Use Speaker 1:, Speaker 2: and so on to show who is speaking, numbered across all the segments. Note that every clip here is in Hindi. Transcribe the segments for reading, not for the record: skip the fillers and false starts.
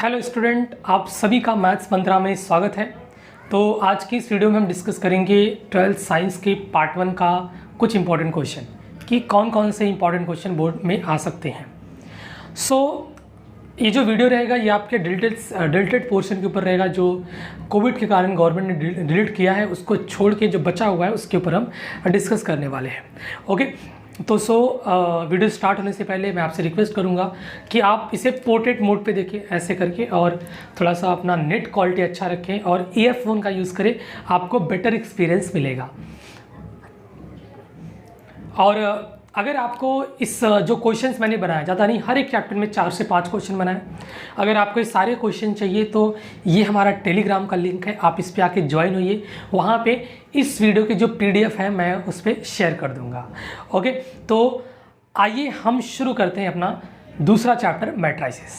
Speaker 1: हेलो स्टूडेंट, आप सभी का मैथ्स मंत्रा में स्वागत है। तो आज की इस वीडियो में हम डिस्कस करेंगे 12th साइंस के पार्ट 1 का कुछ इंपॉर्टेंट क्वेश्चन कि कौन कौन से इंपॉर्टेंट क्वेश्चन बोर्ड में आ सकते हैं। ये जो वीडियो रहेगा ये आपके डिलीटेड पोर्शन के ऊपर रहेगा, जो कोविड के कारण गवर्नमेंट ने डिलीट किया है, उसको छोड़ के जो बचा हुआ है उसके ऊपर हम डिस्कस करने वाले हैं। ओके, तो वीडियो स्टार्ट होने से पहले मैं आपसे रिक्वेस्ट करूंगा कि आप इसे पोर्ट्रेट मोड पे देखें ऐसे करके, और थोड़ा सा अपना नेट क्वालिटी अच्छा रखें और ईयरफोन का यूज़ करें, आपको बेटर एक्सपीरियंस मिलेगा। और अगर आपको इस जो क्वेश्चंस मैंने बनाया, ज़्यादा नहीं, हर एक चैप्टर में 4 से 5 क्वेश्चन बनाए। अगर आपको ये सारे क्वेश्चन चाहिए तो ये हमारा टेलीग्राम का लिंक है, आप इस पे आके ज्वाइन होइए। वहाँ पे इस वीडियो की जो PDF है मैं उस पर शेयर कर दूँगा। ओके, तो आइए हम शुरू करते हैं अपना दूसरा चैप्टर, मैट्राइसिस।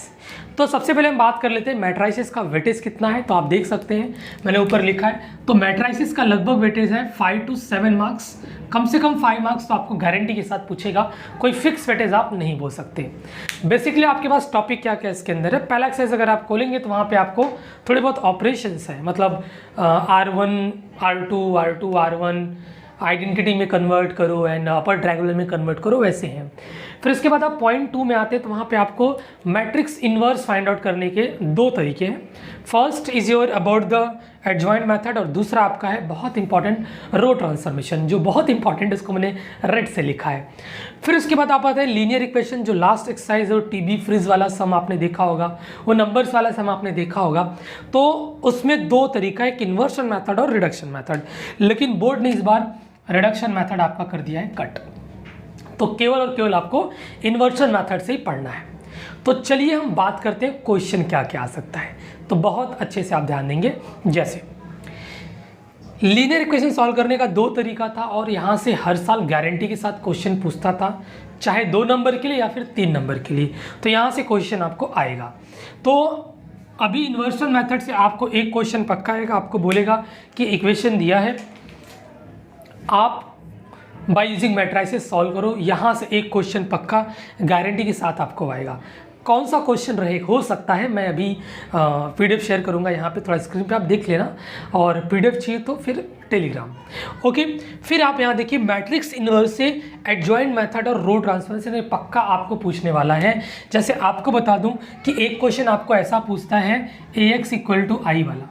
Speaker 1: तो सबसे पहले हम बात कर लेते हैं मैट्राइसिस का वेटेज कितना है। तो आप देख सकते हैं मैंने ऊपर लिखा है, तो मैट्राइसिस का लगभग वेटेज है 5 to 7 मार्क्स, कम से कम 5 मार्क्स तो आपको गारंटी के साथ पूछेगा, कोई फिक्स वेटेज आप नहीं बोल सकते। बेसिकली आपके पास टॉपिक क्या क्या इसके अंदर है। पहला एक्सरसाइज अगर आप खोलेंगे तो वहाँ पे आपको थोड़े बहुत ऑपरेशंस है, मतलब R1 R2 R2 R1 identity में कन्वर्ट करो एंड अपर ट्रायंगुलर में कन्वर्ट करो, वैसे हैं। फिर इसके बाद आप पॉइंट 2 में आते हैं, तो वहाँ पे आपको मैट्रिक्स इनवर्स फाइंड आउट करने के 2 तरीके हैं। First is your about the adjoint method, और दूसरा आपका है बहुत इंपॉर्टेंट रो ट्रांसफॉर्मेशन, जो बहुत इंपॉर्टेंट, इसको मैंने रेड से लिखा है। फिर उसके बाद आप आते हैं लीनियर इक्वेशन, जो लास्ट एक्सरसाइज और TB फ्रीज वाला सम आपने देखा होगा, वो नंबर्स वाला सम आपने देखा होगा। तो उसमें 2 तरीका है, एक इन्वर्शन मैथड और रिडक्शन मैथड, लेकिन बोर्ड ने इस बार रिडक्शन मैथड आपका कर दिया है कट, तो केवल और केवल आपको इन्वर्शन मैथड से ही पढ़ना है। तो चलिए हम बात करते हैं क्वेश्चन क्या क्या आ सकता है। तो बहुत अच्छे से आप ध्यान देंगे, जैसे लीनियर इक्वेशन सॉल्व करने का 2 तरीका था, और यहाँ से हर साल गारंटी के साथ क्वेश्चन पूछता था, चाहे 2 नंबर के लिए या फिर 3 नंबर के लिए, तो यहाँ से क्वेश्चन आपको आएगा। तो अभी इन्वर्शन मैथड से आपको एक क्वेश्चन पक्का आएगा, आपको बोलेगा कि इक्वेशन दिया है, आप बाय यूजिंग मैट्राइसिस सॉल्व करो। यहाँ से एक क्वेश्चन पक्का गारंटी के साथ आपको आएगा। कौन सा क्वेश्चन रहे हो सकता है, मैं अभी PDF शेयर करूँगा, यहाँ पे थोड़ा स्क्रीन पे आप देख लेना, और PDF चाहिए तो फिर टेलीग्राम। ओके, फिर आप यहाँ देखिए मैट्रिक्स इनवर्स से एडजॉइंट मेथड और रो ट्रांसफॉर्मेशन में पक्का आपको पूछने वाला है। जैसे आपको बता दूँ कि एक क्वेश्चन आपको ऐसा पूछता है AX = I वाला,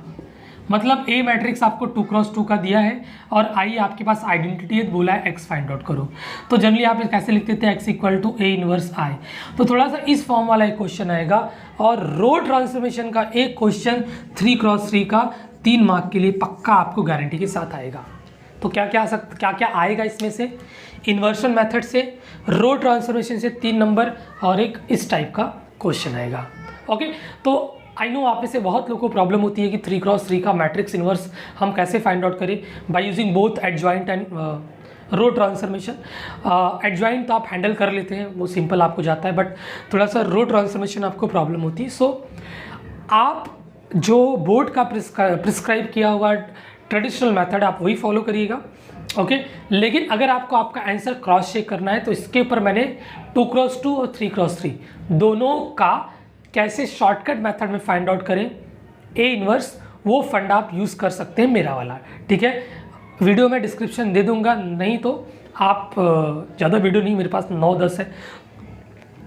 Speaker 1: मतलब A मैट्रिक्स आपको 2x2 का दिया है और I आपके पास आइडेंटिटी है, बोला है X फाइंड आउट करो। तो जनरली आप कैसे लिखते थे, X = A 1I। तो थोड़ा सा इस फॉर्म वाला एक क्वेश्चन आएगा। और रो ट्रांसफॉर्मेशन का एक क्वेश्चन 3x3 का 3 मार्क के लिए पक्का आपको गारंटी के साथ आएगा। तो क्या क्या आएगा इसमें से, इन्वर्शन मेथड से, रो ट्रांसफॉर्मेशन से 3 नंबर, और एक इस टाइप का क्वेश्चन आएगा। ओके, तो आई नो आप में से बहुत लोगों को प्रॉब्लम होती है कि 3x3 का मैट्रिक्स इनवर्स हम कैसे फाइंड आउट करें by using both adjoint and row transformation. Adjoint तो आप हैंडल कर लेते हैं, वो सिंपल आपको जाता है, बट थोड़ा सा रो ट्रांसफॉर्मेशन आपको प्रॉब्लम होती है। सो आप जो बोर्ड का प्रिस्क्राइब किया हुआ ट्रेडिशनल मेथड आप वही फॉलो करिएगा। ओके, लेकिन अगर आपको आपका आंसर क्रॉस चेक करना है तो इसके ऊपर मैंने 2x2 और 3x3 दोनों का कैसे शॉर्टकट मेथड में फाइंड आउट करें A इनवर्स, वो फंड आप यूज़ कर सकते हैं, मेरा वाला, ठीक है। वीडियो में डिस्क्रिप्शन दे दूंगा, नहीं तो आप ज़्यादा वीडियो नहीं, मेरे पास 9-10 है,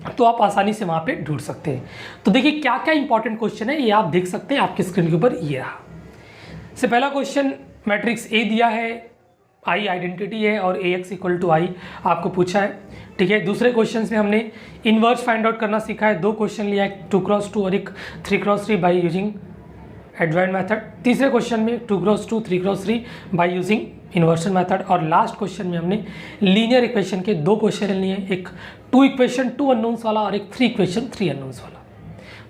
Speaker 1: तो आप आसानी से वहाँ पे ढूंढ सकते हैं। तो देखिए क्या क्या इंपॉर्टेंट क्वेश्चन है, ये आप देख सकते हैं आपकी स्क्रीन के ऊपर, ये रहा। से पहला क्वेश्चन मैट्रिक्स A दिया है, I आइडेंटिटी है और AX = I आपको पूछा है, ठीक है। दूसरे क्वेश्चन में हमने इन्वर्स फाइंड आउट करना सीखा है, 2 क्वेश्चन लिया है, 2x2 और एक 3x3 by using adjoint method. तीसरे क्वेश्चन में 2x2 3x3 by using inversion method, और लास्ट क्वेश्चन में हमने लीनियर इक्वेशन के 2 क्वेश्चन लिए हैं, एक 2 इक्वेशन 2 अननोन्स वाला और एक 3 इक्वेशन 3 अननोन्स वाला।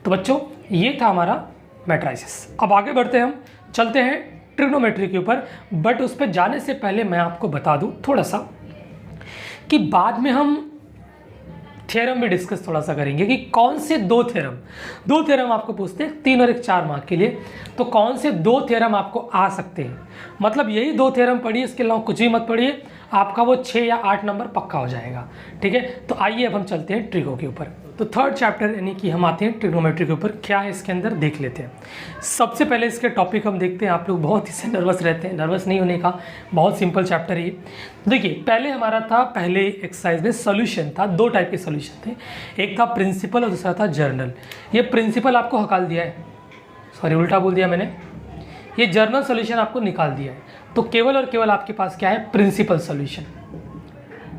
Speaker 1: तो बच्चों ये था हमारा मैट्राइसिस। अब आगे बढ़ते हैं, हम चलते हैं ट्रिग्नोमेट्री के ऊपर, बट उस पर जाने से पहले मैं आपको बता दूं थोड़ा सा कि बाद में हम थ्योरम भी डिस्कस थोड़ा सा करेंगे कि कौन से 2 थ्योरम आपको पूछते हैं 3 और एक 4 मार्क के लिए, तो कौन से 2 थ्योरम आपको आ सकते हैं। मतलब यही 2 थ्योरम पढ़िए, इसके अलावा कुछ भी मत पढ़िए, आपका वो 6 या 8 नंबर पक्का हो जाएगा। ठीक है, तो आइए अब हम चलते हैं ट्रिगो के ऊपर। तो थर्ड चैप्टर यानी कि हम आते हैं ट्रिग्नोमेट्री के ऊपर, क्या है इसके अंदर देख लेते हैं। सबसे पहले इसके टॉपिक हम देखते हैं। आप लोग बहुत इससे नर्वस रहते हैं, नर्वस नहीं होने का, बहुत सिंपल चैप्टर है। देखिए पहले हमारा था, पहले एक्सरसाइज में सोल्यूशन था, 2 टाइप के सोल्यूशन थे, एक था प्रिंसिपल और दूसरा था जर्नल। ये प्रिंसिपल आपको हकाल दिया है, सॉरी उल्टा बोल दिया मैंने, ये जर्नल सोल्यूशन आपको निकाल दिया है। तो केवल और केवल आपके पास क्या है, प्रिंसिपल सोल्यूशन।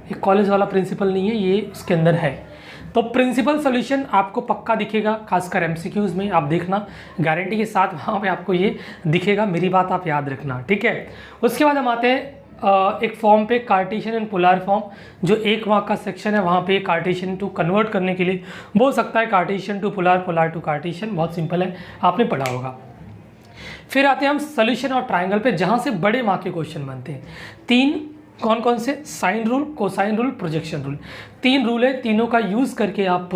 Speaker 1: ये कॉलेज वाला प्रिंसिपल नहीं है, ये उसके अंदर है। तो प्रिंसिपल सोल्यूशन आपको पक्का दिखेगा, खासकर एमसीक्यूज में आप देखना, गारंटी के साथ वहाँ पे आपको ये दिखेगा, मेरी बात आप याद रखना। ठीक है, उसके बाद हम आते हैं एक फॉर्म पे, कार्टेशियन एंड पोलर फॉर्म, जो 1 मार्क का सेक्शन है। वहाँ पे कार्टेशियन टू कन्वर्ट करने के लिए बोल सकता है Cartesian to polar, polar to Cartesian, बहुत सिंपल है, आपने पढ़ा होगा। फिर आते हैं हम सोल्यूशन और ट्राइंगल पे, जहाँ से बड़े मार्क के क्वेश्चन बनते हैं। 3 कौन कौन से, sine rule, cosine rule, projection rule, 3 rule है, तीनों का यूज़ करके आप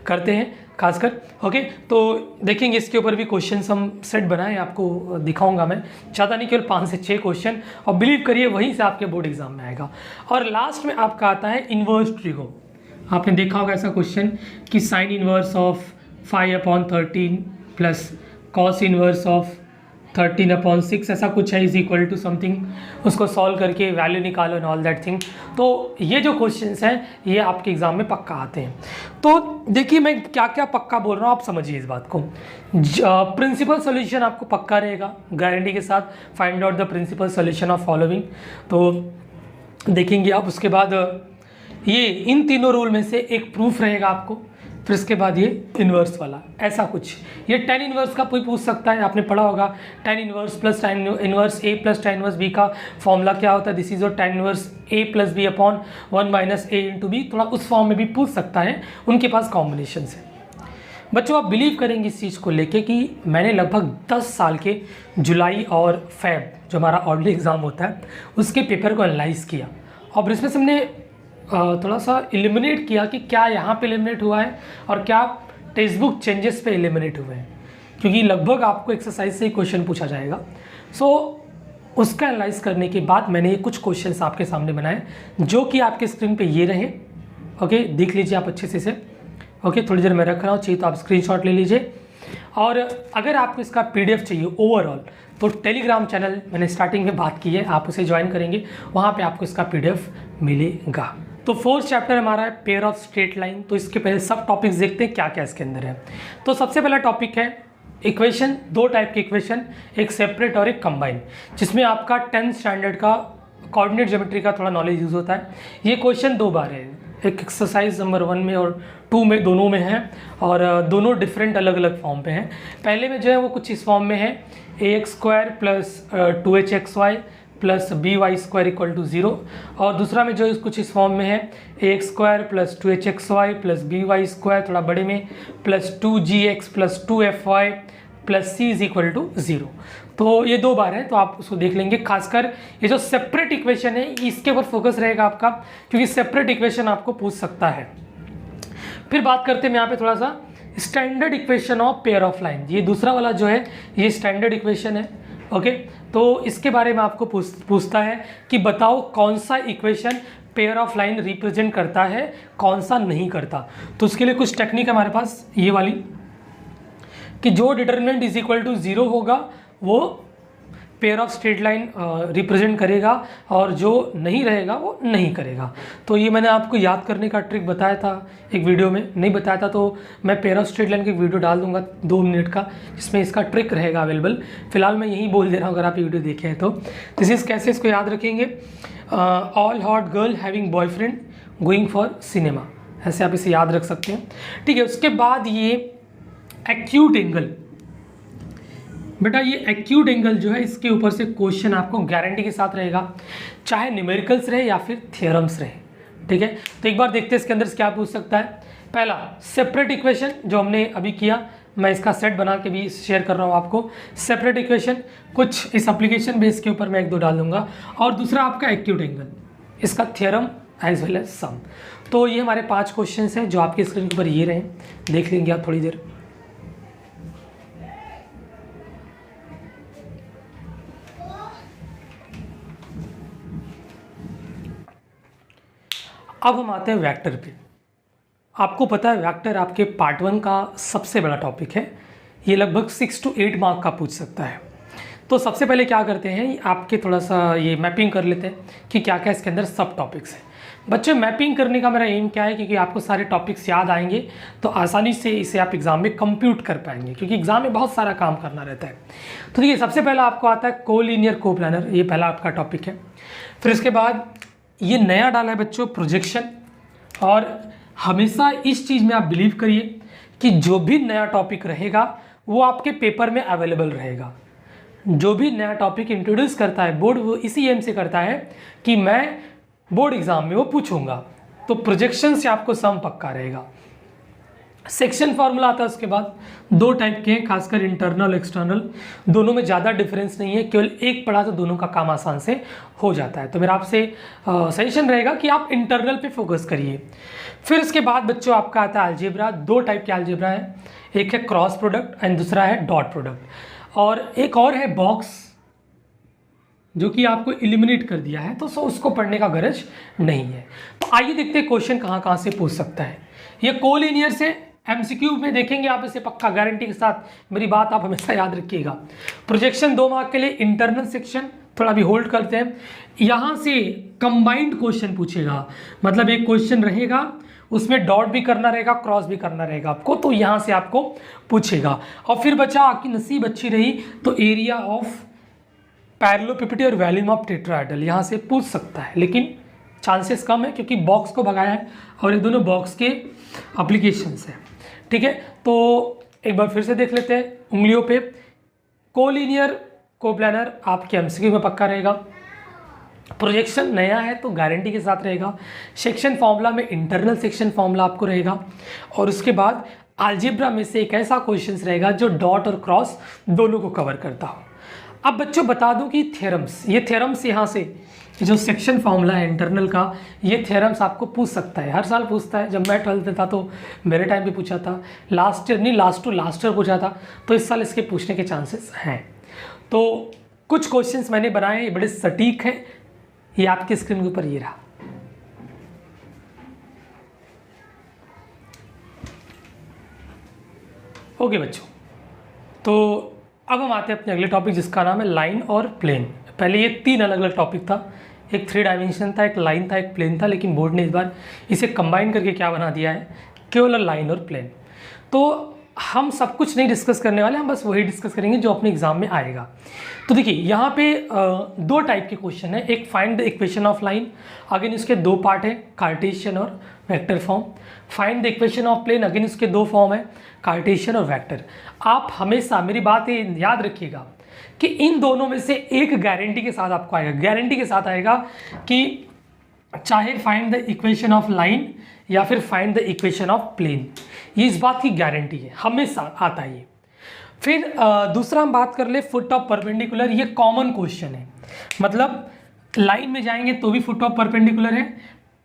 Speaker 1: करते हैं खासकर। ओके, तो देखेंगे इसके ऊपर भी क्वेश्चन हम सेट बनाए, आपको दिखाऊंगा मैं, चाहता नहीं केवल 5 से 6 क्वेश्चन, और बिलीव करिए वहीं से आपके बोर्ड एग्जाम में आएगा। और लास्ट में आपका आता है इन्वर्स ट्रिगो। आपने देखा होगा ऐसा क्वेश्चन कि sign inverse of 5/13 plus cos inverse of 13/6 ऐसा कुछ है, इज इक्वल टू समथिंग, उसको सॉल्व करके वैल्यू निकालो एंड ऑल दैट थिंग। तो ये जो क्वेश्चंस हैं ये आपके एग्जाम में पक्का आते हैं। तो देखिए मैं क्या क्या पक्का बोल रहा हूँ, आप समझिए इस बात को। प्रिंसिपल सोल्यूशन आपको पक्का रहेगा गारंटी के साथ, find out the principal solution of following, तो देखेंगे आप। उसके बाद ये इन तीनों रूल में से एक प्रूफ रहेगा आपको, फिर इसके बाद ये इन्वर्स वाला, ऐसा कुछ। ये tan इन्वर्स का कोई पूछ सकता है, आपने पढ़ा होगा, tan inverse plus tan inverse a plus tan inverse b का फॉर्मूला क्या होता है, this is your tan inverse a plus b upon 1 minus a into b, थोड़ा उस फॉर्म में भी पूछ सकता है, उनके पास कॉम्बिनेशन है। बच्चों आप बिलीव करेंगे इस चीज़ को लेके कि मैंने लगभग 10 साल के जुलाई और फेब जो हमारा ऑर्डली एग्ज़ाम होता है उसके पेपर को एनालाइज किया, और इसमें से हमने थोड़ा सा एलिमिनेट किया कि क्या यहाँ पे एलिमिनेट हुआ है और क्या टेक्स्ट बुक चेंजेस पे एलिमिनेट हुए हैं, क्योंकि लगभग आपको एक्सरसाइज से ही क्वेश्चन पूछा जाएगा। सो उसका एनालाइज करने के बाद मैंने ये कुछ क्वेश्चंस आपके सामने बनाए, जो कि आपके स्क्रीन पे ये रहे। ओके, देख लीजिए आप अच्छे से इसे। ओके, थोड़ी देर मैं रख रहा हूँ, चाहिए तो आप स्क्रीनशॉट ले लीजिए। और अगर आपको इसका PDF चाहिए ओवरऑल, तो टेलीग्राम चैनल मैंने स्टार्टिंग में बात की है, आप उसे ज्वाइन करेंगे, वहाँ पे आपको इसका PDF मिलेगा। तो 4th चैप्टर हमारा है पेयर ऑफ स्ट्रेट लाइन। तो इसके पहले सब टॉपिक्स देखते हैं क्या क्या इसके अंदर है। तो सबसे पहला टॉपिक है इक्वेशन, 2 टाइप के इक्वेशन, एक सेपरेट और एक कंबाइन, जिसमें आपका 10th स्टैंडर्ड का कोऑर्डिनेट ज्योमेट्री का थोड़ा नॉलेज यूज़ होता है। ये क्वेश्चन 2 बार है, एक एक्सरसाइज नंबर 1 में और 2 में, दोनों में है, और दोनों डिफरेंट अलग अलग फॉर्म पे हैं। पहले में जो है वो कुछ इस फॉर्म में है, ax² plus 2hxy plus by² equal to 0, और दूसरा में जो है कुछ इस फॉर्म में है, ax² plus 2hxy plus by², थोड़ा बड़े में, plus 2gx plus 2fy plus c is equal to 0। तो ये 2 बार है, तो आप उसको देख लेंगे। खासकर ये जो सेपरेट इक्वेशन है इसके ऊपर फोकस रहेगा आपका, क्योंकि सेपरेट इक्वेशन आपको पूछ सकता है। फिर बात करते हैं यहाँ पे थोड़ा सा standard equation of pair of line. ये दूसरा वाला जो है ये स्टैंडर्ड इक्वेशन है। ओके, तो इसके बारे में आपको पूछता है कि बताओ कौन सा equation pair of line represent करता है, कौन सा नहीं करता। तो उसके लिए कुछ टेक्निक है हमारे पास, ये वाली, कि जो डिटरमिनेंट इज इक्वल टू 0 होगा वो pair of straight line represent करेगा, और जो नहीं रहेगा वो नहीं करेगा। तो ये मैंने आपको याद करने का ट्रिक बताया था एक वीडियो में, नहीं बताया था तो मैं पेयर ऑफ स्ट्रेट लाइन की वीडियो डाल दूंगा 2 मिनट का, जिसमें इसका ट्रिक रहेगा अवेलेबल। फिलहाल मैं यही बोल दे रहा हूँ, अगर आप ये वीडियो देखे हैं तो। दिस इज़ कैसे इसको याद रखेंगे, all hot girl having boyfriend going for cinema, ऐसे आप इसे याद रख सकते हैं। ठीक है, उसके बाद ये एक्यूट एंगल, बेटा ये एक्यूट एंगल जो है इसके ऊपर से क्वेश्चन आपको गारंटी के साथ रहेगा, चाहे न्यूमेरिकल्स रहे या फिर थियरम्स रहे। ठीक है, तो एक बार देखते हैं इसके अंदर से क्या पूछ सकता है। पहला सेपरेट इक्वेशन जो हमने अभी किया, मैं इसका सेट बना के भी शेयर कर रहा हूँ आपको। सेपरेट इक्वेशन कुछ इस एप्लीकेशन बेस के ऊपर मैं 1-2 डाल दूंगा, और दूसरा आपका एक्यूट एंगल, इसका थियरम एज वेल एज सम। तो ये हमारे 5 क्वेश्चन हैं जो आपके स्क्रीन के ऊपर ये रहे, देख लेंगे आप थोड़ी देर। अब हम आते हैं वेक्टर पे। आपको पता है वेक्टर आपके पार्ट 1 का सबसे बड़ा टॉपिक है, ये लगभग 6 to 8 मार्क का पूछ सकता है। तो सबसे पहले क्या करते हैं, आपके थोड़ा सा ये मैपिंग कर लेते हैं कि क्या क्या इसके अंदर सब टॉपिक्स हैं। बच्चे मैपिंग करने का मेरा एम क्या है, क्योंकि आपको सारे टॉपिक्स याद आएंगे तो आसानी से इसे आप एग्ज़ाम में कंप्यूट कर पाएंगे, क्योंकि एग्ज़ाम में बहुत सारा काम करना रहता है। तो देखिए सबसे पहला आपको आता है कोलिनियर कोप्लानर, ये पहला आपका टॉपिक है। फिर इसके बाद ये नया डाला है बच्चों प्रोजेक्शन, और हमेशा इस चीज़ में आप बिलीव करिए कि जो भी नया टॉपिक रहेगा वो आपके पेपर में अवेलेबल रहेगा। जो भी नया टॉपिक इंट्रोड्यूस करता है बोर्ड, वो इसी एम से करता है कि मैं बोर्ड एग्जाम में वो पूछूंगा, तो प्रोजेक्शन से आपको सम पक्का रहेगा। सेक्शन फार्मूला आता है उसके बाद, दो टाइप के हैं, खासकर इंटरनल एक्सटर्नल, दोनों में ज़्यादा डिफरेंस नहीं है, केवल एक पढ़ा तो दोनों का काम आसान से हो जाता है। तो मेरा आपसे सजेशन रहेगा कि आप इंटरनल पे फोकस करिए। फिर इसके बाद बच्चों आपका आता है अलजेब्रा, दो टाइप के अलजेब्रा है, एक है क्रॉस प्रोडक्ट एंड दूसरा है डॉट प्रोडक्ट, और एक और है बॉक्स जो कि आपको एलिमिनेट कर दिया है, तो उसको पढ़ने का गरज नहीं है। तो आइए देखते हैं क्वेश्चन कहाँ कहाँ से पूछ सकता है। ये कोलिनियर से एमसीक्यू में देखेंगे आप इसे पक्का गारंटी के साथ, मेरी बात आप हमेशा याद रखिएगा। प्रोजेक्शन 2 मार्क के लिए, इंटरनल सेक्शन थोड़ा भी होल्ड करते हैं, यहाँ से कंबाइंड क्वेश्चन पूछेगा, मतलब एक क्वेश्चन रहेगा उसमें डॉट भी करना रहेगा, क्रॉस भी करना रहेगा आपको, तो यहाँ से आपको पूछेगा। और फिर बचा आपकी नसीब अच्छी रही तो एरिया ऑफ पैरेललोपिपेडी और वॉल्यूम ऑफ टेट्राहेड्रल, यहाँ से पूछ सकता है, लेकिन चांसेस कम है क्योंकि बॉक्स को भगाया है और ये दोनों बॉक्स के एप्लीकेशंस हैं। ठीक है, तो एक बार फिर से देख लेते हैं उंगलियों पे। कोलिनियर कोप्लानर आपके एमसीक्यू में पक्का रहेगा, प्रोजेक्शन नया है तो गारंटी के साथ रहेगा, सेक्शन फॉर्मूला में इंटरनल सेक्शन फॉर्मूला आपको रहेगा, और उसके बाद अलजेब्रा में से एक ऐसा क्वेश्चन रहेगा जो डॉट और क्रॉस दोनों को कवर करता हो। अब बच्चों बता दूं कि थ्योरम्स, ये थ्योरम्स यहाँ से जो सेक्शन फॉर्मूला है इंटरनल का, ये थ्योरम्स आपको पूछ सकता है, हर साल पूछता है। जब मैं 12th में था तो मेरे टाइम पे पूछा था, लास्ट ईयर नहीं लास्ट टू लास्ट ईयर पूछा था, तो इस साल इसके पूछने के चांसेस हैं। तो कुछ क्वेश्चंस मैंने बनाए, ये बड़े सटीक हैं, ये आपके स्क्रीन के ऊपर ये रहा। ओके बच्चों, तो अब हम आते हैं अपने अगले टॉपिक जिसका नाम है लाइन और प्लेन। पहले ये 3 अलग अलग टॉपिक था, एक 3 डायमेंशन था, एक लाइन था, एक प्लेन था, लेकिन बोर्ड ने इस बार इसे कंबाइन करके क्या बना दिया है, केवल लाइन और प्लेन। तो हम सब कुछ नहीं डिस्कस करने वाले, हम बस वही डिस्कस करेंगे जो अपने एग्जाम में आएगा। तो देखिए यहाँ पे 2 टाइप के क्वेश्चन है, एक find the equation of line, again इसके 2 पार्ट है, कार्टेशियन और vector form. Find the equation of plane, again इसके 2 फॉर्म है, कार्टेशियन और वेक्टर। आप हमेशा मेरी बात याद रखिएगा कि इन दोनों में से एक गारंटी के साथ आपको आएगा, गारंटी के साथ आएगा कि चाहे find the equation of line या फिर find the equation of plane, ये इस बात की गारंटी है, हमेशा आता है ये। फिर दूसरा हम बात कर ले फुट ऑफ परपेंडिकुलर, ये कॉमन क्वेश्चन है, मतलब लाइन में जाएंगे तो भी फुट ऑफ परपेंडिकुलर है,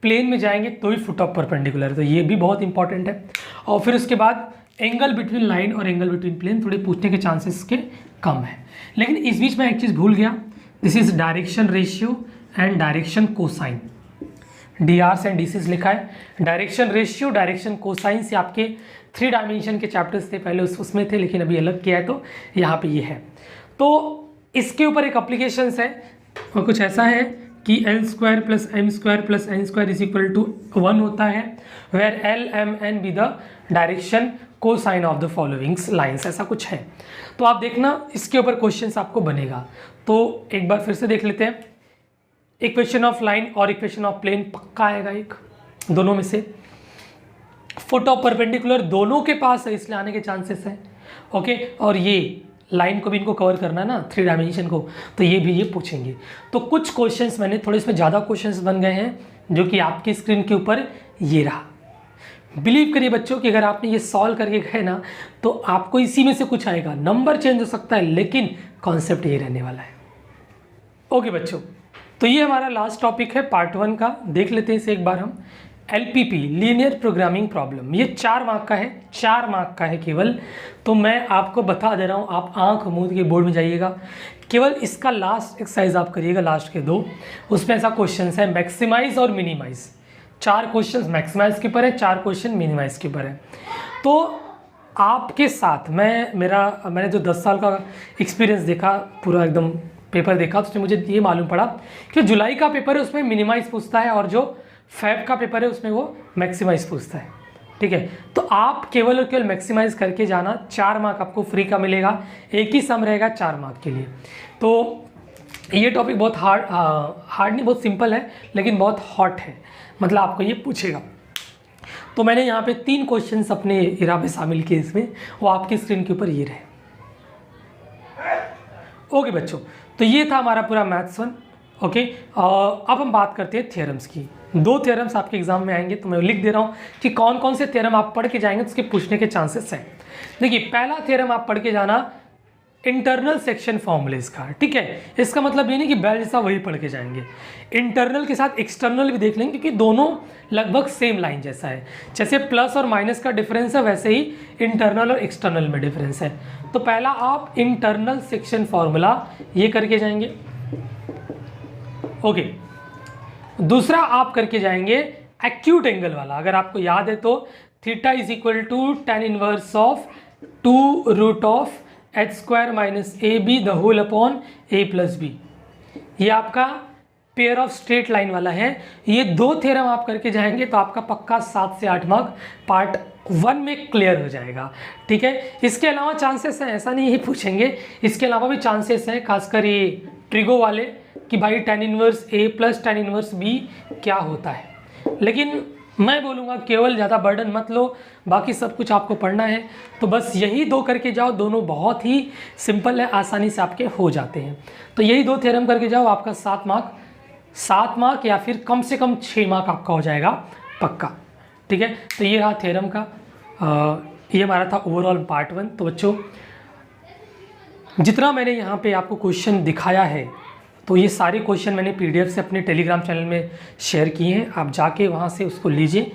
Speaker 1: प्लेन में जाएंगे तो भी फुट ऑफ परपेंडिकुलर है, तो ये भी बहुत इंपॉर्टेंट है। और फिर उसके बाद एंगल बिटवीन लाइन और एंगल बिटवीन प्लेन, थोड़े पूछने के चांसेस के कम है। लेकिन इस बीच में एक चीज़ भूल गया, this is direction ratio and direction cosine, DRs and DCs लिखा है। डायरेक्शन रेशियो, डायरेक्शन कोसाइन से आपके 3 डायमेंशन के चैप्टर्स थे पहले, उसमें थे, लेकिन अभी अलग किया है तो यहाँ पे ये है। तो इसके ऊपर एक एप्लीकेशन है और कुछ ऐसा है कि L² + M² + N² = 1 होता है, where L, M, N be the direction cosine of the followings lines, ऐसा कुछ है। तो आप देखना इसके ऊपर क्वेश्चंस आपको बनेगा। तो एक बार फिर से देख लेते हैं, इक्वेशन ऑफ लाइन और इक्वेशन ऑफ प्लेन पक्का आएगा एक, दोनों में से। फुट ऑफ परपेंडिकुलर दोनों के पास है, इसलिए आने के चांसेस हैं। ओके, और ये लाइन को भी इनको कवर करना है ना, 3 डायमेंशन को, तो ये भी ये पूछेंगे। तो कुछ क्वेश्चंस मैंने थोड़े इसमें ज़्यादा क्वेश्चंस बन गए हैं, जो कि आपकी स्क्रीन के ऊपर ये रहा। बिलीव करिए बच्चों कि अगर आपने ये सॉल्व करके गए ना तो आपको इसी में से कुछ आएगा, नंबर चेंज हो सकता है लेकिन कॉन्सेप्ट ये रहने वाला है। ओके बच्चों, तो ये हमारा लास्ट टॉपिक है पार्ट 1 का, देख लेते हैं इसे एक बार हम। LPP लीनियर प्रोग्रामिंग प्रॉब्लम, ये 4 मार्क का है, 4 मार्क का है केवल। तो मैं आपको बता दे रहा हूँ, आप आंख मूंद के बोर्ड में जाइएगा, केवल इसका लास्ट एक्सरसाइज आप करिएगा, लास्ट के 2, उसमें ऐसा क्वेश्चन है मैक्सिमाइज और मिनिमाइज। 4 क्वेश्चन मैक्सिमाइज के ऊपर है, 4 क्वेश्चन मिनिमाइज के ऊपर है। तो आपके साथ मैंने जो 10 साल का एक्सपीरियंस देखा, पूरा एकदम पेपर देखा, तो उसमें मुझे ये मालूम पड़ा कि जुलाई का पेपर है उसमें मिनिमाइज पूछता है और जो फेब का पेपर है उसमें वो मैक्सिमाइज पूछता है। ठीक है, तो आप केवल और केवल मैक्सिमाइज करके जाना, 4 मार्क आपको फ्री का मिलेगा, एक ही सम रहेगा 4 मार्क के लिए। तो ये टॉपिक बहुत हार्ड नहीं, बहुत सिंपल है, लेकिन बहुत हॉट है, मतलब आपको ये पूछेगा। तो मैंने यहाँ पे 3 क्वेश्चंस अपने इरा में शामिल किए इसमें, वो आपकी स्क्रीन के ऊपर ये रहे। ओके बच्चों, तो ये था हमारा पूरा मैथ्स 1। ओके, अब हम बात करते हैं थ्योरम्स की। 2 थ्योरम्स आपके एग्जाम में आएंगे, तो मैं लिख दे रहा हूँ कि कौन कौन से थ्योरम आप पढ़ के जाएंगे तो उसके पूछने के चांसेस हैं। देखिए, पहला थ्योरम आप पढ़ के जाना इंटरनल सेक्शन फॉर्मूलेज का। ठीक है, इसका मतलब ये नहीं कि बैल जैसा वही पढ़ के जाएंगे, इंटरनल के साथ एक्सटर्नल भी देख लेंगे, क्योंकि दोनों लगभग सेम लाइन जैसा है। जैसे प्लस और माइनस का डिफरेंस है, वैसे ही इंटरनल और एक्सटर्नल में डिफरेंस है। तो पहला आप इंटरनल सेक्शन फॉर्मूला ये करके जाएंगे। ओके, दूसरा आप करके जाएंगे एक्यूट एंगल वाला। अगर आपको याद है तो theta is equal to tan inverse of 2√ऑफ h square minus A B the whole upon a plus B. ये आपका पेयर ऑफ स्ट्रेट लाइन वाला है। ये 2 थ्योरम आप करके जाएंगे तो आपका पक्का 7 से 8 मार्क पार्ट 1 में क्लियर हो जाएगा। ठीक है, इसके अलावा चांसेस हैं, ऐसा नहीं ही पूछेंगे, इसके अलावा भी चांसेस हैं, खासकर ये ट्रिगो वाले, कि भाई tan inverse a plus tan inverse b क्या होता है। लेकिन मैं बोलूँगा केवल ज़्यादा बर्डन मत लो, बाकी सब कुछ आपको पढ़ना है, तो बस यही 2 करके जाओ। दोनों बहुत ही सिंपल है, आसानी से आपके हो जाते हैं। तो यही 2 थ्योरम करके जाओ, आपका 7 मार्क या फिर कम से कम 6 मार्क आपका हो जाएगा पक्का। ठीक है, तो ये रहा थ्योरम का, ये हमारा था ओवरऑल पार्ट 1। तो बच्चों, जितना मैंने यहाँ पे आपको क्वेश्चन दिखाया है, तो ये सारे क्वेश्चन मैंने PDF से अपने टेलीग्राम चैनल में शेयर किए हैं, आप जाके वहाँ से उसको लीजिए।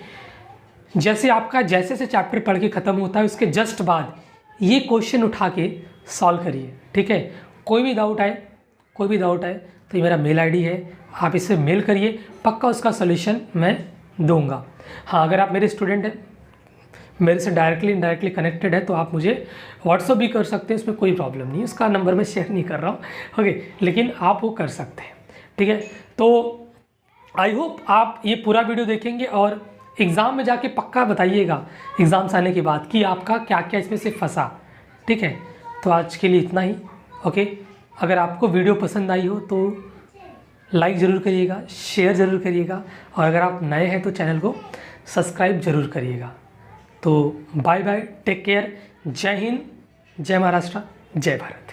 Speaker 1: जैसे से चैप्टर पढ़ के ख़त्म होता है, उसके जस्ट बाद ये क्वेश्चन उठा के सॉल्व करिए। ठीक है, कोई भी डाउट आए तो ये मेरा मेल ID है, आप इससे मेल करिए, पक्का उसका सॉल्यूशन मैं दूंगा। हाँ, अगर आप मेरे स्टूडेंट हैं, मेरे से डायरेक्टली इनडायरेक्टली कनेक्टेड है, तो आप मुझे व्हाट्सअप भी कर सकते हैं, उसमें कोई प्रॉब्लम नहीं है, उसका नंबर मैं शेयर नहीं कर रहा हूँ। ओके, लेकिन आप वो कर सकते हैं। ठीक है, तो आई होप आप ये पूरा वीडियो देखेंगे और एग्ज़ाम में जाके पक्का बताइएगा एग्ज़ाम से आने के बाद कि आपका क्या क्या इसमें से फंसा। ठीक है, तो आज के लिए इतना ही। ओके, अगर आपको वीडियो पसंद आई हो तो लाइक ज़रूर करिएगा, शेयर ज़रूर करिएगा, और अगर आप नए हैं तो चैनल को सब्सक्राइब ज़रूर करिएगा। तो बाय बाय, टेक केयर, जय हिंद, जय महाराष्ट्र, जय भारत।